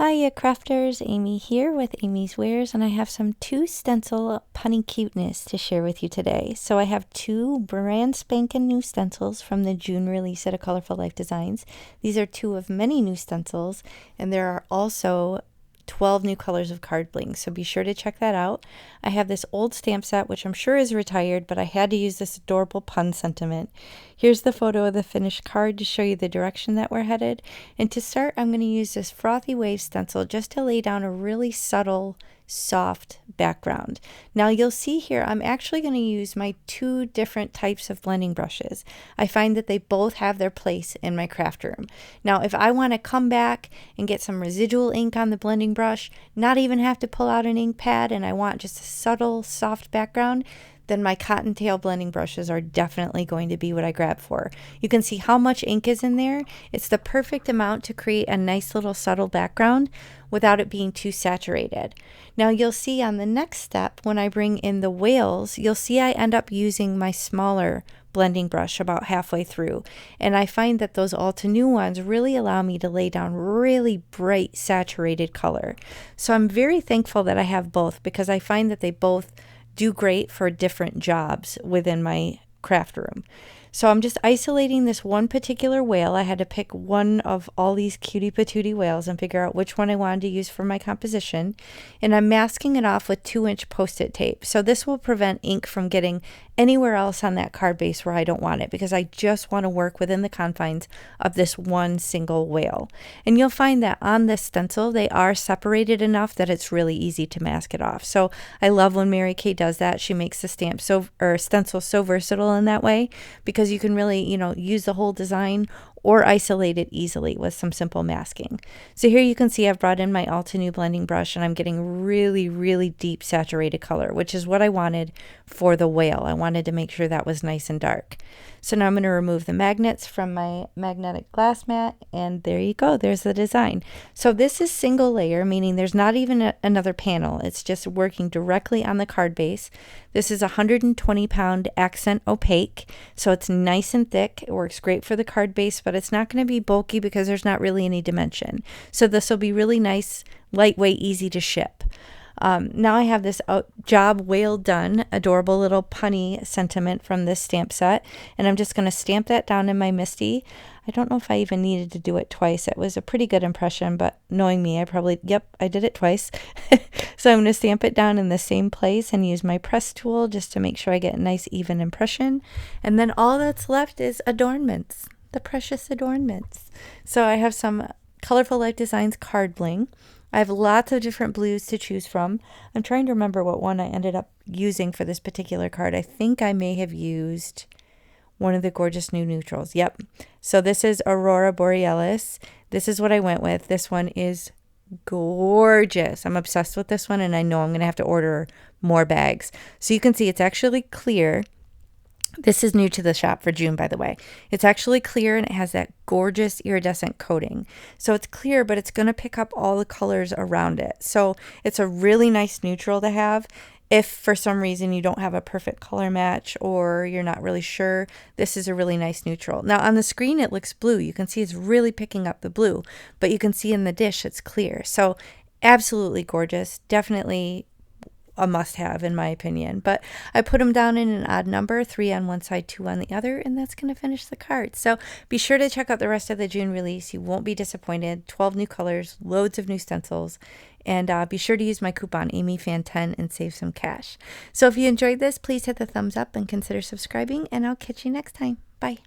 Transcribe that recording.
Hiya crafters, Amy here with Amy's Wares, and I have some 2 stencil punny cuteness to share with you today. So I have 2 brand spanking new stencils from the June release at A Colorful Life Designs. These are 2 of many new stencils, and there are also 12 new colors of card bling, so be sure to check that out. I have this old stamp set, which I'm sure is retired, but I had to use this adorable pun sentiment. Here's the photo of the finished card to show you the direction that we're headed. And to start, I'm going to use this Frothy Wave stencil just to lay down a really subtle, soft background. Now you'll see here I'm actually going to use my 2 different types of blending brushes. I find that they both have their place in my craft room. Now if I want to come back and get some residual ink on the blending brush, not even have to pull out an ink pad, and I want just a subtle soft background, then my cottontail blending brushes are definitely going to be what I grab for. You can see how much ink is in there. It's the perfect amount to create a nice little subtle background without it being too saturated. Now you'll see on the next step, when I bring in the whales, you'll see I end up using my smaller blending brush about halfway through, and I find that those Alta New ones really allow me to lay down really bright saturated color. So I'm very thankful that I have both, because I find that they both do great for different jobs within my craft room. So I'm just isolating this one particular whale. I had to pick one of all these cutie patootie whales and figure out which one I wanted to use for my composition. And I'm masking it off with 2-inch Post-it tape. So this will prevent ink from getting anywhere else on that card base where I don't want it, because I just want to work within the confines of this one single whale. And you'll find that on this stencil, they are separated enough that it's really easy to mask it off. So I love when Mary Kay does that. She makes the stencil so versatile in that way, because you can really, use the whole design or isolate it easily with some simple masking. So here you can see I've brought in my Alta New blending brush, and I'm getting really, really deep saturated color, which is what I wanted for the whale. I wanted to make sure that was nice and dark. So now I'm going to remove the magnets from my magnetic glass mat, and there you go. There's the design. So this is single layer, meaning there's not even another panel. It's just working directly on the card base. This is 120-pound accent opaque, so it's nice and thick. It works great for the card base, but it's not going to be bulky because there's not really any dimension. So this will be really nice, lightweight, easy to ship. Now I have this job well done, adorable little punny sentiment from this stamp set, and I'm just going to stamp that down in my MISTI. I don't know if I even needed to do it twice. It was a pretty good impression, but knowing me, I did it twice. So I'm going to stamp it down in the same place and use my press tool just to make sure I get a nice even impression. And then all that's left is adornments, the precious adornments. So I have some Colorful Life Designs card bling. I have lots of different blues to choose from. I'm trying to remember what one I ended up using for this particular card. I think I may have used one of the gorgeous new neutrals. Yep. So this is Aurora Borealis. This is what I went with. This one is gorgeous. I'm obsessed with this one, and I know I'm going to have to order more bags. So you can see it's actually clear. This is new to the shop for June, by the way. It's actually clear, and it has that gorgeous iridescent coating. So it's clear, but it's going to pick up all the colors around it. So it's a really nice neutral to have. If for some reason you don't have a perfect color match or you're not really sure, this is a really nice neutral. Now on the screen it looks blue. You can see it's really picking up the blue, but you can see in the dish it's clear. So absolutely gorgeous. Definitely a must-have in my opinion. But I put them down in an odd number, 3 on one side, 2 on the other, and that's going to finish the card. So be sure to check out the rest of the June release. You won't be disappointed. 12 new colors, loads of new stencils, and be sure to use my coupon AmyFan10 and save some cash. So if you enjoyed this, please hit the thumbs up and consider subscribing, and I'll catch you next time. Bye.